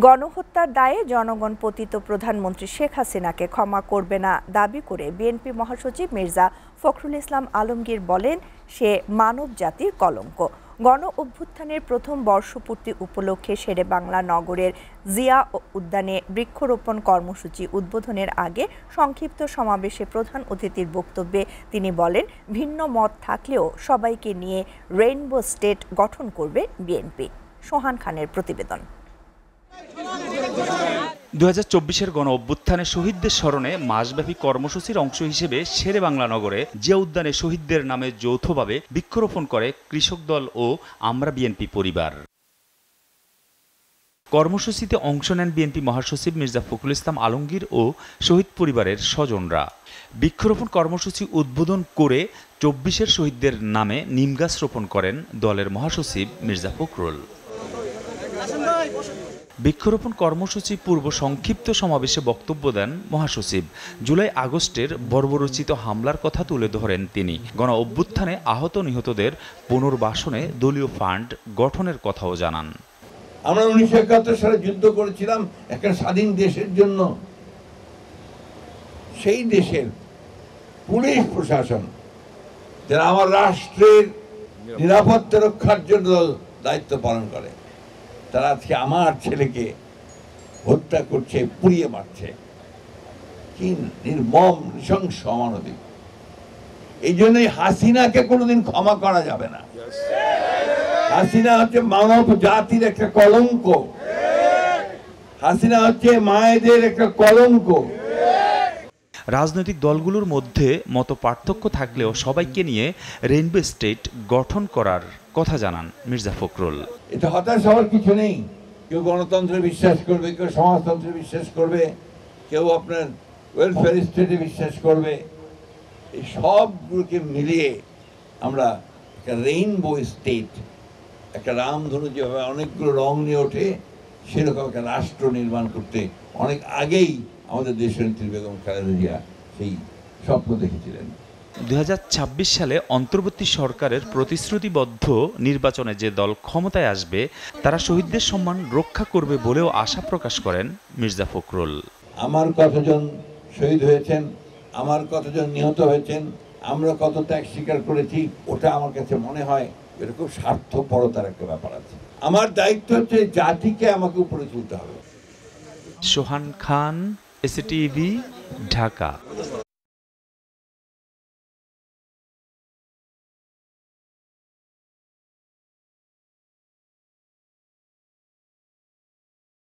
গণহত্যার দায়ে জনগণ পতিত প্রধানমন্ত্রী শেখ হাসিনাকে ক্ষমা করবে না দাবি করে বিএনপি মহাসচিব মির্জা ফখরুল ইসলাম আলমগীর বলেন, সে মানব জাতির কলঙ্ক। গণ অভ্যুত্থানের প্রথম বর্ষপূর্তি উপলক্ষে শেরেবাংলা নগরের জিয়া উদ্যানে বৃক্ষরোপণ কর্মসূচি উদ্বোধনের আগে সংক্ষিপ্ত সমাবেশে প্রধান অতিথির বক্তব্যে তিনি বলেন, ভিন্ন মত থাকলেও সবাইকে নিয়ে রেইনবো স্টেট গঠন করবে বিএনপি। সোহান খানের প্রতিবেদন। 2024-এর গণ অভ্যুত্থানে শহীদদের স্মরণে মাসব্যাপী কর্মসূচির অংশ হিসেবে শেরেবাংলা নগরে জিয়া উদ্যানে শহীদদের নামে যৌথভাবে বৃক্ষরোপণ করে কৃষক দল ও আমরা বিএনপি পরিবার। কর্মসূচিতে অংশ নেন বিএনপি মহাসচিব মির্জা ফখরুল ইসলাম আলমগীর ও শহীদ পরিবারের স্বজনরা। বৃক্ষরোপণ কর্মসূচি উদ্বোধন করে 24-এর শহীদদের নামে নিমগাছ রোপণ করেন দলের মহাসচিব মির্জা ফখরুল। বৃক্ষরোপণ কর্মসূচি পূর্ব সংক্ষিপ্ত সমাবেশে বক্তব্য দেন মহাসচিব। জুলাই আগস্টের বর্বরোচিত হামলার কথা তুলে ধরেন তিনি। গণ অভ্যুত্থানে আহত নিহতদের পুনর্বাসনে দলীয় ফান্ড গঠনের কথাও জানান। আমরা 1971 সালে যুদ্ধ করেছিলাম একটা স্বাধীন দেশের জন্য। সেই দেশের পুলিশ প্রশাসন যারা আমার রাষ্ট্রের নিরাপত্তা রক্ষার জন্য দায়িত্ব পালন করে, তারা আজকে আমার ছেলেকে হত্যা করছে, পুড়িয়ে মারছে। কি নির্মম নৃশংস অমানবিক! এই জন্যই হাসিনাকে কোনোদিন ক্ষমা করা যাবে না। হাসিনা হচ্ছে মানব জাতির একটা কলঙ্ক। হাসিনা হচ্ছে মায়েদের একটা কলঙ্ক। রাজনৈতিক দলগুলোর মধ্যে মত পার্থক্য থাকলেও সবাইকে নিয়ে রেইনবো স্টেট গঠন করার কথা জানান মির্জা ফখরুল। এটা হতাশ হওয়ার কিছু নেই। কেউ গণতন্ত্রে বিশ্বাস করবে, কেউ সমাজতন্ত্রে বিশ্বাস করবে, কেউ আপনার ওয়েলফেয়ার স্টেটে বিশ্বাস করবে। এই সবগুলোকে মিলিয়ে আমরা একটা রেইনবো স্টেট, একটা রামধনু যেভাবে অনেকগুলো রং নিয়ে ওঠে, সেরকম একটা রাষ্ট্র নির্মাণ করতে অনেক আগেই আমাদের দেশনেত্রী বেগম খালেদা জিয়া সেই স্বপ্ন দেখেছিলেন। 2026 সালে অন্তর্বর্তী সরকারের প্রতিশ্রুতিবদ্ধ নির্বাচনে যে দল ক্ষমতায় আসবে তারা শহীদদের সম্মান রক্ষা করবে বলেও আশা প্রকাশ করেন মির্জা ফখরুল। আমার কতজন শহীদ হয়েছেন, আমার কতজন নিহত হয়েছেন, আমরা কত ত্যাগ স্বীকার করেছি, ওটা আমার কাছে মনে হয় এরকম স্বার্থপরতার একটা ব্যাপার আছে। আমার দায়িত্ব হচ্ছে জাতিকে আমাকে উপরে তুলতে হবে। সোহান খান, এসএটিভি, ঢাকা।